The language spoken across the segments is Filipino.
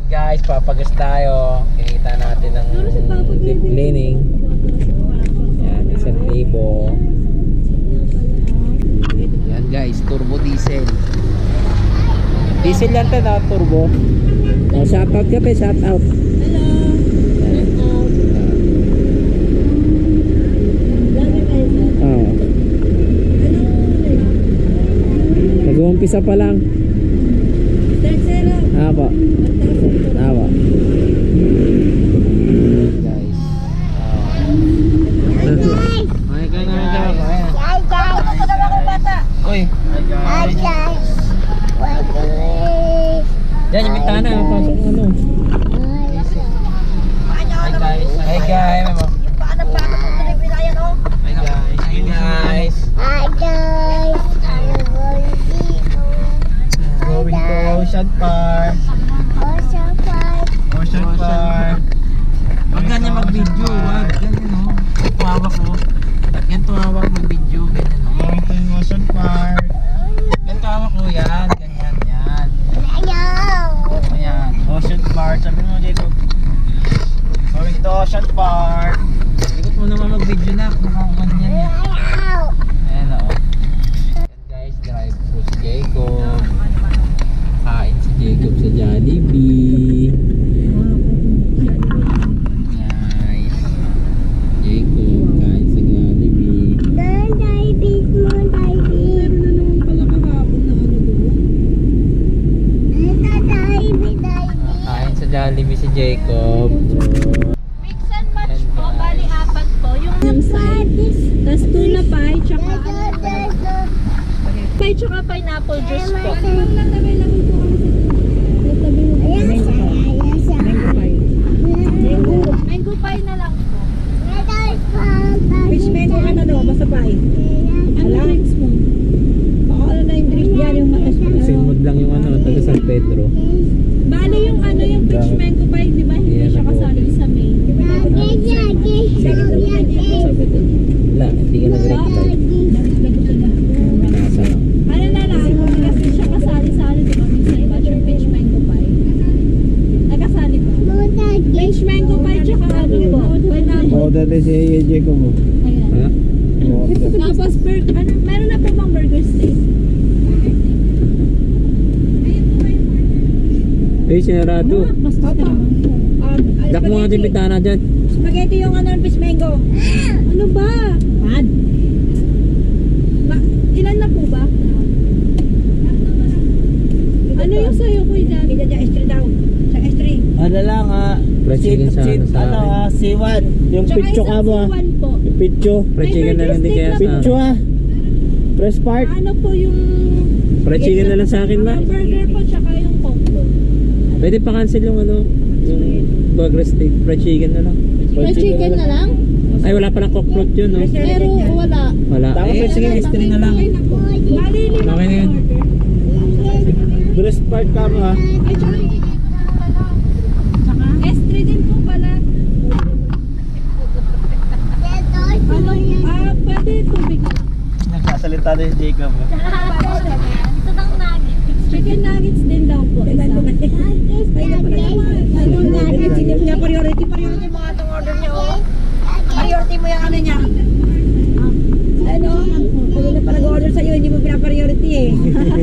Guys, papagas tayo. Kinita natin ng deep cleaning. Yan, 1,000. Yan guys, turbo diesel. Diesel yan na, turbo. Oh, shout out ka pa, shout out. Nag-uumpisa pa lang. Apa? Apa? Guys. Ay, Uy. Hi guys. Yan yung bintana, pasok ano. Hi guys. Hi guys. Hi guys. Hi guys. Going to Ocean Park. Ocean Park. Huwag ganyan mag-video. Huwag ganyan o. Tuwawak ko. Yan tuwawak mag-video. Ganyan o. Going to Ocean Park. Yan tuwawak ko. Yan. Ganyan. Yan. Ayan. Ocean Park. Sabi mo Jacob. Going to Ocean Park. Ikot mo naman mag-video na. Nakakaman yan yan. Ayan o. Yan guys. Drive po si Jacob. Kain si Jacob sa Jollibee. Nice. Jacob kain sa Jollibee. Kain sa Jollibee si Jacob. Mix and match po, bali apat po. Yung side, tas tuna pie, tsaka pie, tsaka pineapple juice po. Mango pie na lang po. Fish mango ka na daw, basta pie. Ano drinks mo? Baka ano na yung drink yan, yung Sinmod lang yung ano, taga San Pedro. Bali yung ano, yung fish mango pie, di ba? Hindi siya kasali sa main. Wala, hindi ka nag-reply. Nasa lang. Ano na lang, kasi siya kasali-sali, di ba? Sa iba, yung fish mango pie. Nagkasali ba? Fish mango pie, tsaka ano po? Oo, dati si Jacob mo. Ayan. Ha? Tapos, ano, meron na po bang burger steak? Eh, sinarado. Basta ka naman. Dak mo nga yung bintana dyan. Spaghetti yung ano, fish mango. Ano ba? Bad. Ilan na po ba? Ano yung sayo ko dyan? Hindi dyan, S3 daw. Sa S3. Ano lang Fried chicken sana sa ano akin. C1. Yung Tsaka pitcho ka isang mo. suwan po. Yung pitcho. Fried chicken na lang din kaya sa Pitcho akin. Press part. Ano po yung... Fried chicken na lang sa akin ba? Yung burger po, tsaka yung coke. Pwede pa cancel yung ano, yung burger steak. Fried chicken na lang. Fried chicken na lang? Ay, wala palang coke float yun, no? Pero wala. Wala. Tapos Eh, sige, S3 na lang. Bali, lima Okay na yun. order. Press part ka mo ha. Ay, tsaka S3 din po pala. Ano? Pwede tubig. Nagsasalita na si Jacob. Ito ng nuggets. Chicken nuggets din daw po. Ay, na pala naman. Nuggets, hindi niya priority yung mga itong order niya, oh. Priority mo yung ano niya. Ano? Pwede na pala order sa'yo, hindi mo pina-priority eh.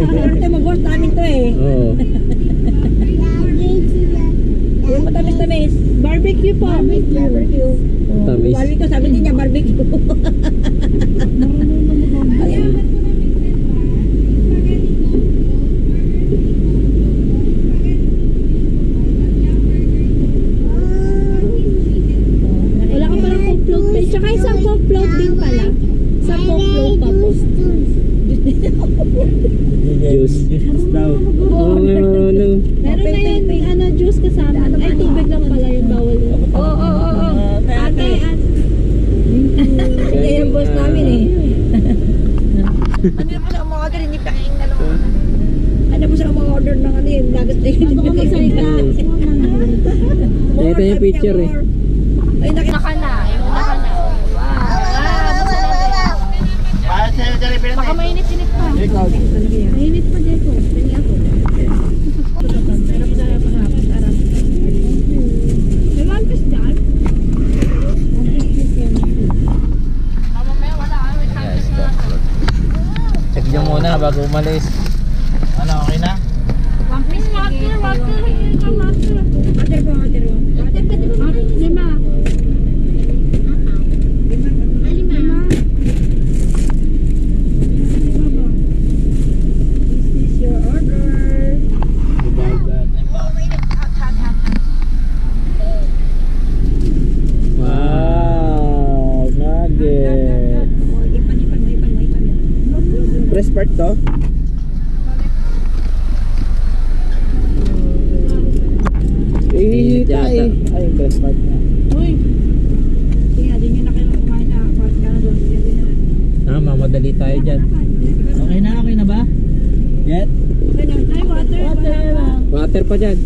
Priority mo, boss, namin to eh. Oo. Yung matamis-tamis. Barbecue po. Barbecue. Tamis. Barbecue, sabi din niya, barbecue. Wala ka palang coke float pa. Tsaka isang coke float din pala. Sa coke float pa po. Juice. Daw. Oo, ano. Meron na yun, ano, juice kasama. Ay, tubig lang pala yung bawal yun. Oo. Ate. Kaya yung boss namin eh. Ano naman ang mga order, hindi pa kaing dalawa. Ano po sa mga order ng ano yun, lagas na yun. Bago magsalita. Ito yung picture eh. Ay, Naka na. Yung naka na. Buksan natin. Para sa Jollibee Baka mainit-init pa. Jacob. Mainit pa, Jeko. Pwede ako. bago umalis. Ano, okay na? One piece Water, water. Hingi ka water. Water po, water po. Water ka di ba? Lima. Lima. This is your order. Wow, nugget. Ipan. Press part to? Init yata. Ay, press part na. Uy! Tingnan, di nyo na kayo kumain na. Parang ka na doon. Mamadali tayo dyan. Okay na ba? Yet? Okay na. Ay, water. Water lang. Water pa dyan.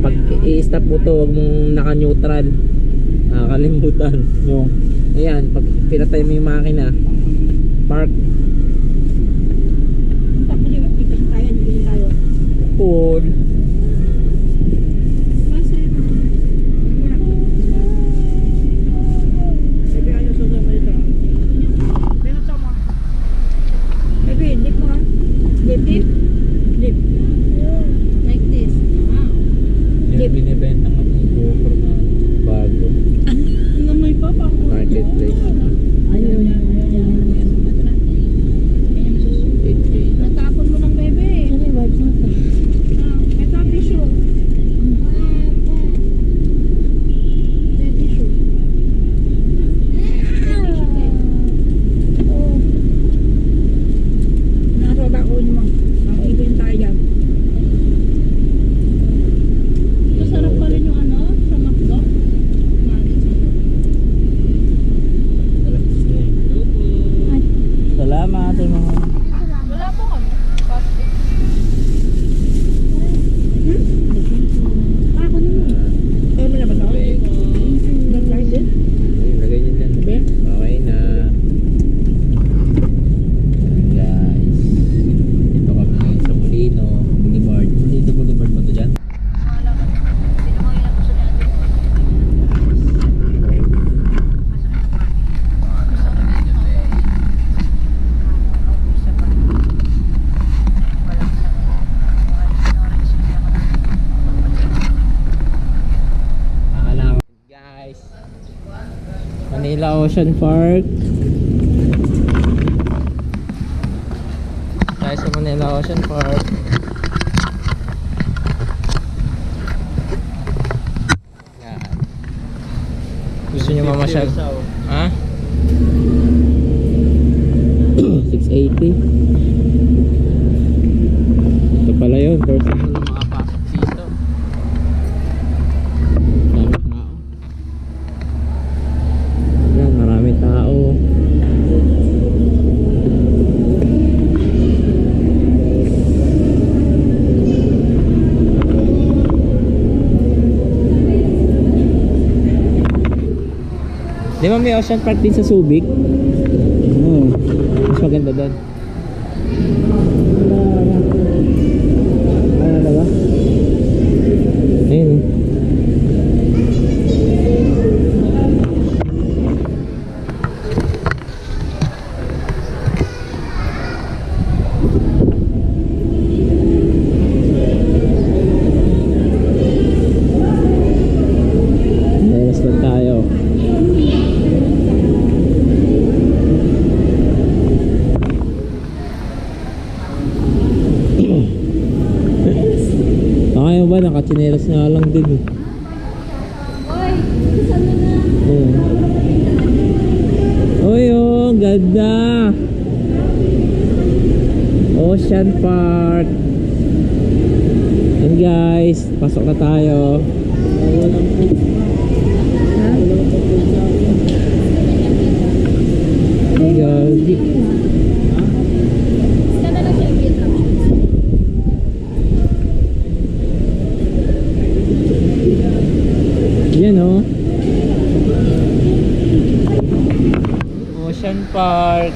Pag i-stop mo to, huwag mong naka-neutral. Nakakalimutan. Yung? Ayan, pag pinatay mo yung makina, park. Tapos yung ipasok tayo. Bili tayo. Pool. Baby, ayaw susunod mo dito. Pinasok mo. Baby, dip mo ha. Dip. Like this. Yung binibenta nga ng GoPro na bago. Namoy pa pa. Marketplace. Ayaw yan. 8K lang. Natapon mo ng bebe. Ano yung vibes mo ito? Ito ang tissue. Tissue. Nasa bako niyo mo. Makikipin tayo dyan. Masarap pa rin yung ano, sa McDo. Salamat. Wala po kami. Plastic. Ako naman. Ayaw mo na ba ito? Don't like it? Lagay nyo dyan. Be? Okay na. Guys. Ito kami ngayon sa Molino. Boulevard. Molino Boulevard mo to dyan? Guys, Manila Ocean Park. Guys, sa Manila Ocean Park. Yan. Gusto nyo mamasyal? Ha? 680. Ito pala yun. First time lang makapasok dito. Dami tao. Yan, maraming tao. Di ba may Ocean Park din sa Subic? Mas maganda doon. Ano ba? Ayun eh. Next lang tayo. Ayaw ba? Nakachinelas nga lang din eh. Oy, saan mo na? Uy, oh, ganda! Ocean Park. And guys, pasok na tayo. Hey guys. Saan na lang siya i-filter? Yan oh. Ocean Park.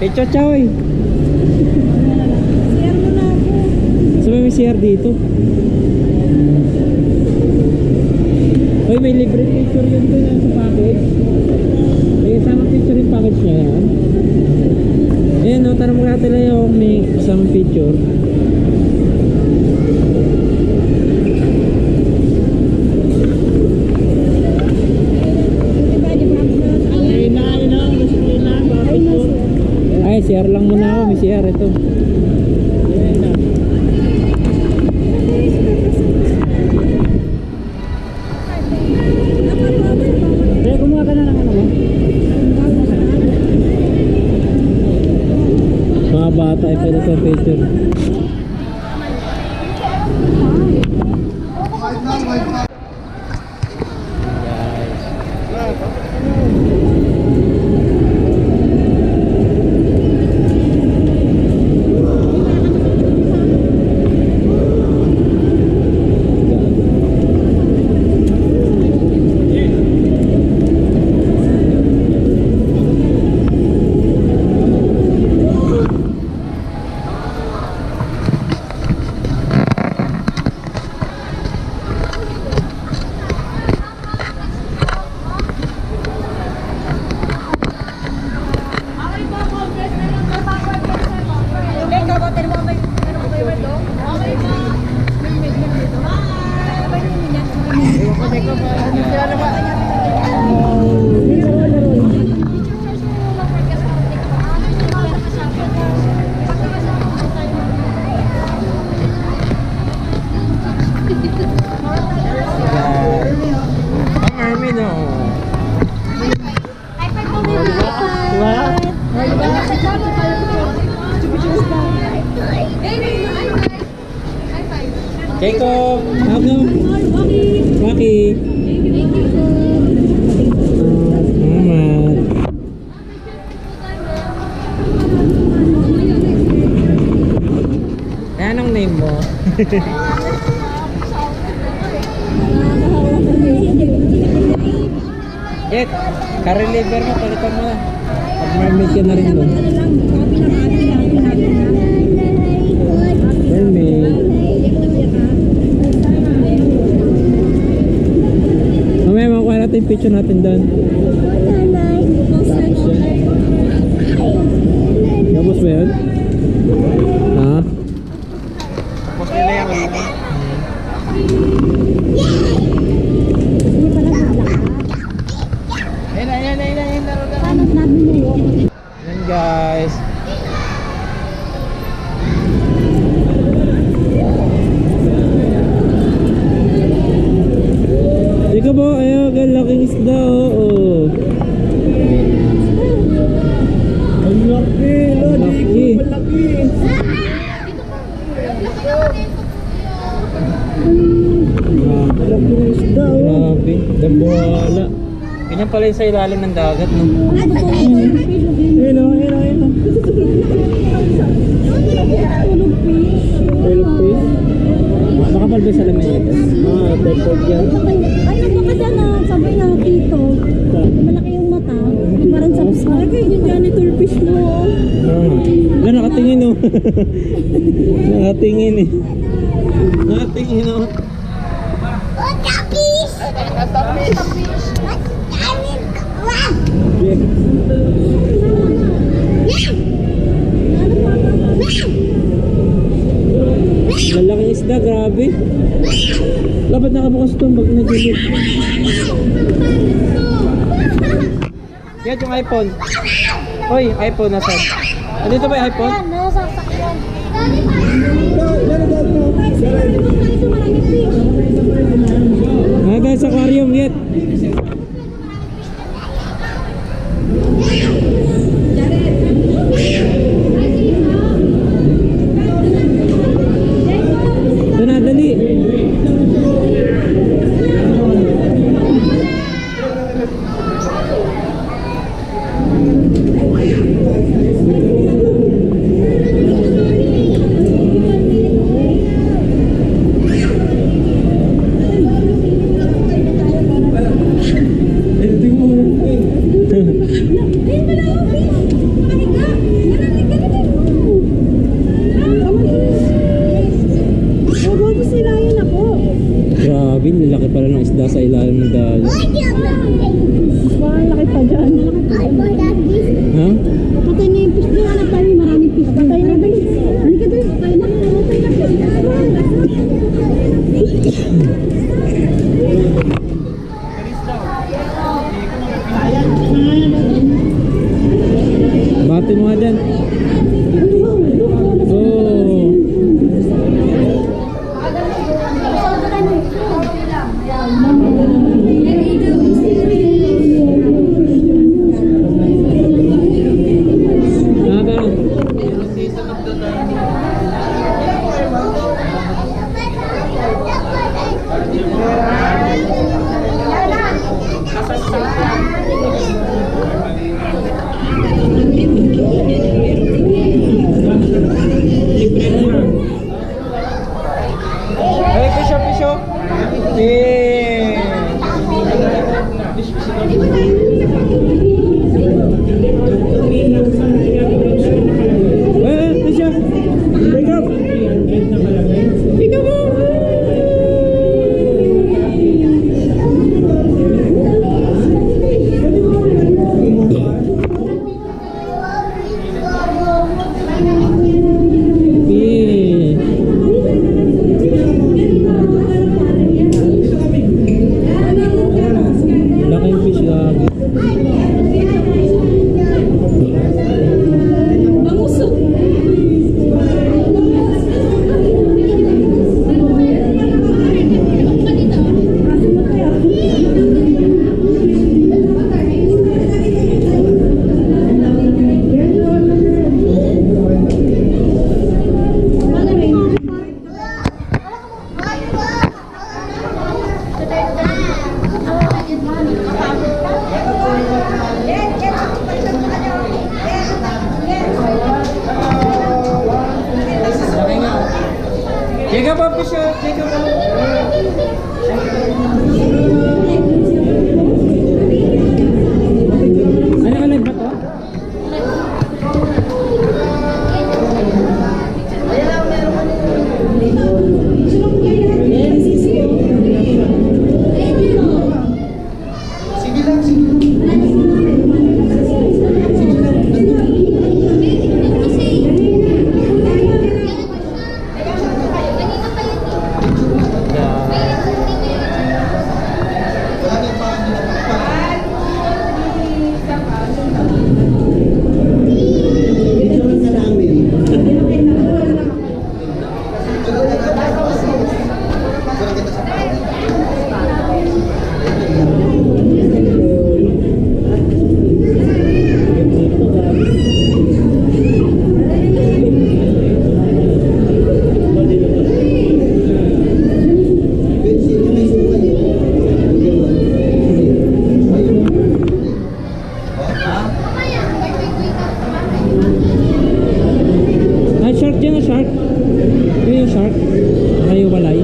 Pecho choy. Share mo na ako. So may CR dito. Uy, may libre picture yun doon sa package. May kasama picture yung package niya yan. Ayan o, tanong mo natin lang yung may kasama picture. Ay, CR lang muna ako. May CR ito. Kaya kumuha ka na ng ano mo? Mga bata ay pwede sa picture. Keiko, welcome. Waki. Salamat. Anong name mo? Jet, ka-reliever mo, palitan mo na. Pag-mermaid ka na rin doon. Mermaid. Mamaya makuha natin yung picture natin doon. Tapos ba yun? Ha? Tapos nila yung ano? Ayan guys. Ikaw po, ayun, laking isda, oo. Ang laki, Laki. malaki. Laki ng isda, oh. Grabe, dambuhala. Ganyan pala yung sa ilalim ng dagat, no? Ayun, oh, ayun, oh, ayun, oh. Tulog fish. Makapal ba sa lamin ito? Ah, teleport yan. Ay, nagpakasya na. Sabi na, Tito. Malaki yung mata. Parang sa pisa. Ay, yung janitor fish mo. Wala, nakatingin, oh. Nakatingin, eh. Nakatingin, oh. Malaking isda, grabe. Dapat nakabukas itong bag na gilid. Yan yung iPhone. Hoy, iPhone nasan? Andito ba yung iPhone? Nasa sakyan. Ah, guys, aquarium yet. Ito na, dali. Grabe, lalaki pala ng isda sa ilalim ng dagat. Parang laki pa dyan. Ha? Patay na yung fish doon. Anak tayo, maraming fish. Patay na yung fish. Halika doon. Patay na. Patay na fish. Bati mo nga dyan. Oh. Hey, pisyo, pisyo. Pisyo. Pick up. Pick up. Laking fish lagi. Bangusok. Jaga pa, pisyo. Jaga pa. Ano ba to? Ay, shark dyan, shark. Ito yung shark. Ay, walay.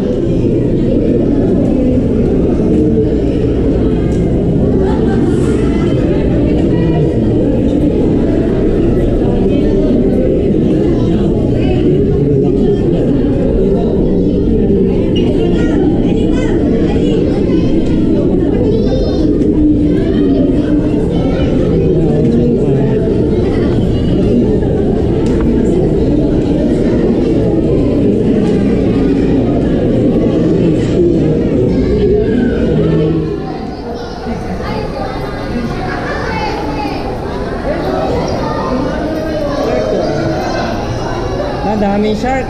Daming shark.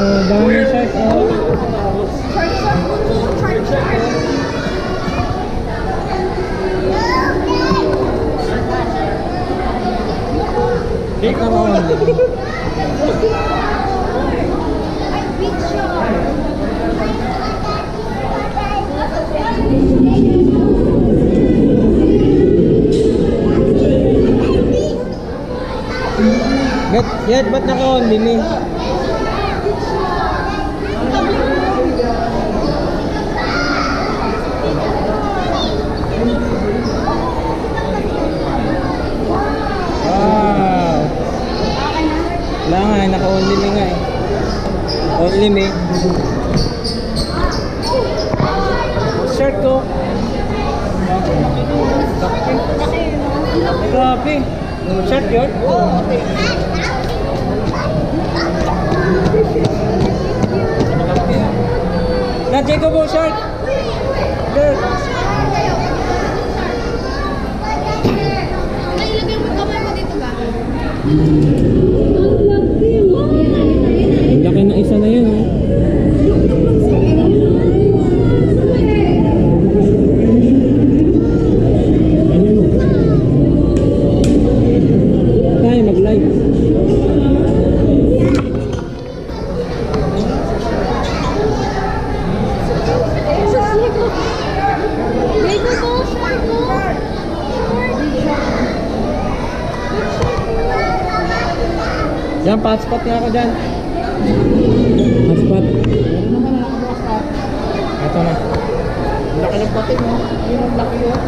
Oh, daming shark. Yat, ba't naka-only? Wow! Wala nga, naka-only me nga eh. Only me. ko. Ay, grabe. Shirt yun? Na, Jacob po, shirt. Shirt. Ang laki ng isa na yun, oh. Tayo mag-live. Yan, hotspot nga ako dyan. Hotspot. Ito na. Laki ng pati mo. Yun ang laki yun.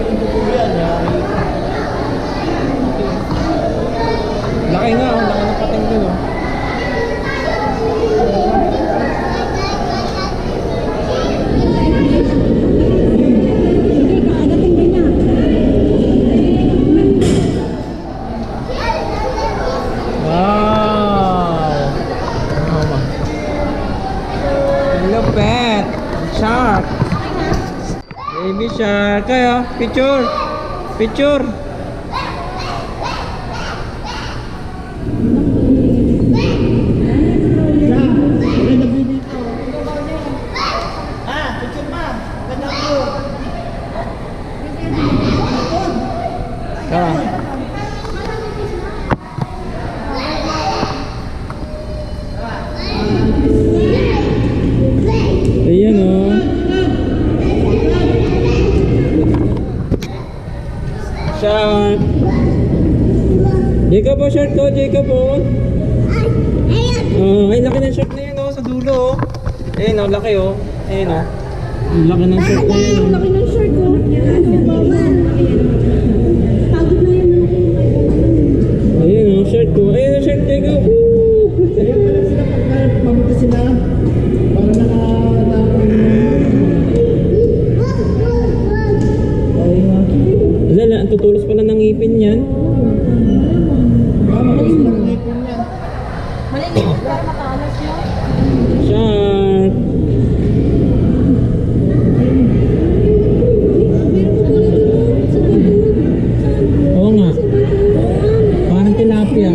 Yung dugo yan. Laki nga, oh. Laki ng pating dun, oh. Wow! Lupet! Shark! Baby shark! Kaya, picture! Picture! Kaya. Ayan, oh. Shark. Jacob, oh, shirt ko. Jacob, oh. Ay, laki ng shirt na yun, oh. Sa dulo, oh. Ayan, oh. Laki, oh. Ayan, oh. Ang laki ng shirt na yun, oh. Laki ng shirt ko. Pagod na yun. Ayan, oh. Shirt ko. Ayan, oh. Shirt, Jacob. Woo! Ayun pala sila pagka mabuti sila. Para Lala, ang tutulos pala ng ngipin yan. Malinis para matalas mo. Shark. Oo nga. Parang tilapia.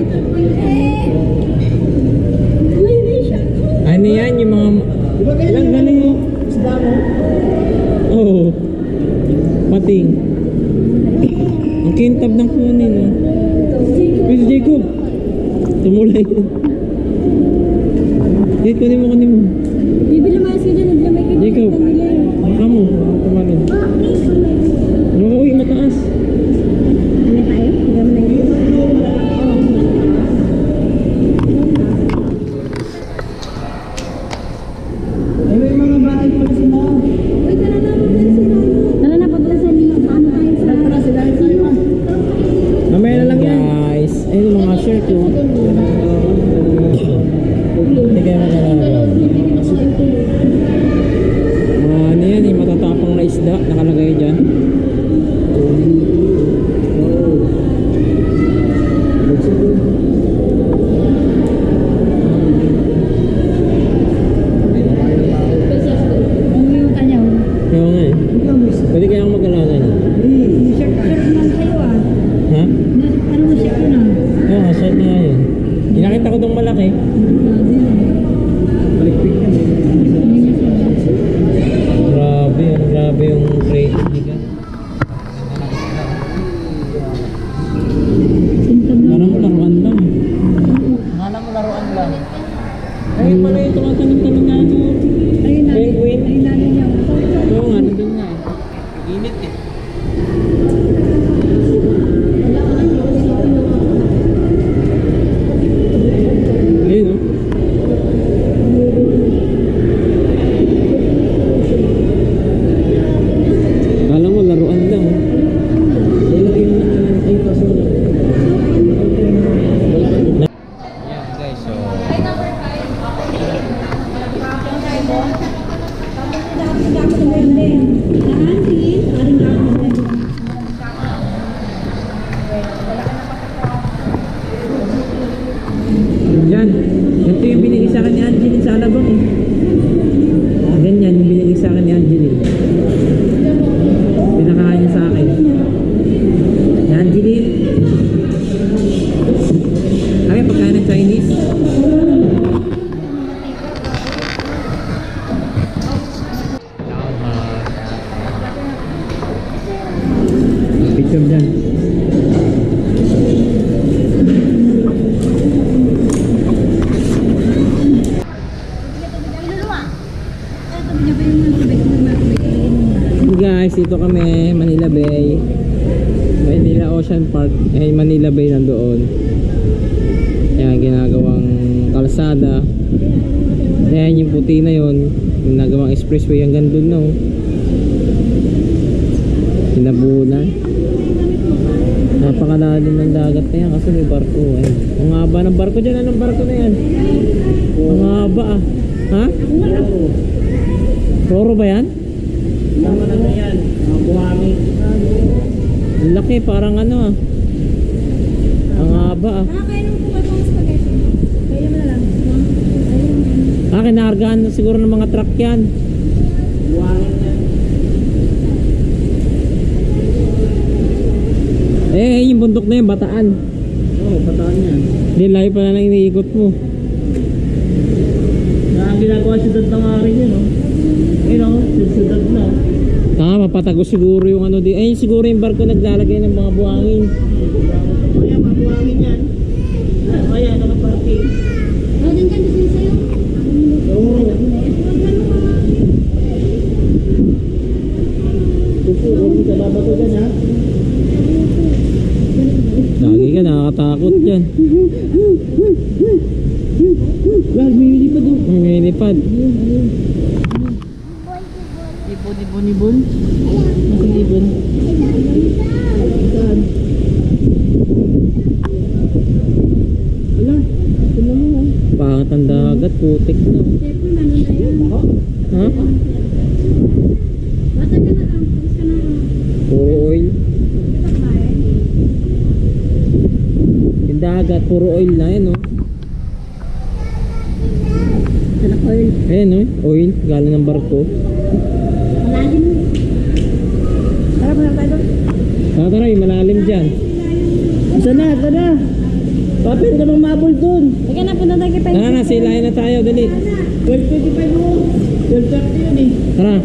Ano yan, yung mga... Diba ganyan galing mo? Isda mo? Oo. Pating. Ang kintab ng kunin, oh. Where's Jacob? Tumulay. Dito, kunin mo. Bibili mas ka dyan. Naglamay ka dyan. Jacob. Baka mo. Tumalin. Baka, uy, mataas. Ano tayo? Gamay. Ay, may mga bahay pala sila. Uy, tara na. Tara na, pagka sa liyo. Ano tayo sa... Tara sila tayo ah. Mamaya na lang yan. Guys, ayun yung mga shirt, oh. Hindi kayo mag-alala. Ano yan, eh, matatapang na isda. Nakalagay dyan. Ano yung kanya? Kaya nga, eh. Pwede kayang mag-alala niya. Shirt man kayo ah. Ha? Ano mo shirt ko na? Oo, nga, shirt na nga yun. Inakita ko itong malaki. Balikpik yan eh. Grabe yung crate. Parang mo laruan lang. Akala mo laruan lang. Ayun pala yung tumatanong-tanong nga ako. Ayun na. Penguin. Ayun na niya. Oo nga, nandun nga eh. Init eh. Ayun oh. Kala mo laruan lang oh. Ayan guys, so naglalabang eh. Ganyan yung binigay sa akin ni Angeline. Pinakain niya sa akin. Angeline. Kami pagkain ng Chinese. Picture dyan. Guys, dito kami, Manila Bay. Manila Ocean Park. Eh, Manila Bay nandoon. Yan, ginagawang kalsada. Ayan yung puti na yun. Yung nagawang expressway hanggang dun, no? Sinabunan. Napakalalim ng dagat na yan kasi may barko. Eh. Ang haba ng barko dyan. Anong barko na yan? Ang haba ah. Ha? Roro ba yan? Tama na yan. Mga buhangin. Ang laki, parang ano ah. Ang haba ah. Nakakainom po kayo ng spaghetti. Kaya mo na lang. Kinargahan na siguro ng mga truck yan. Buhangin yan. Yung bundok na yun, Bataan. Oo, pataan yan. Hindi, layo pala na iniikot mo. Ang ginagawa siyudad na nga rin yun, no? Ayun, no? Siyudad na. Mapatago siguro yung ano di. Ayun siguro yung barko naglalagay ng mga buhangin. Ayan, mga buhangin yan. Ayan, nakaparking. Oh, dyan din sa'yo. Oo. Pupo, huwag mo sa babato dyan, ha? Lagi ka nakakatakot dyan. Well, may pa doon. May nilipad. Ibon. Ang ibon. Saan? Wala. Tignan mo, ha? Pangat ang dagat, putik na. Siyempre, ano na yan. Ha? Bata ka na lang. Tapos ka na lang. Puro oil. Yung dagat, puro oil na yan, no? Anak oil. Ayan, no? Oil, galing ng barko. Malalim mo. Tara, muna tayo. Tara, yung malalim dyan. Saan na? Tara. Papel ka bang mabol doon? Teka na, punta tayo kay Tara na, silayan na tayo, dali. 12.25 mo. 12.30 yun eh. Tara.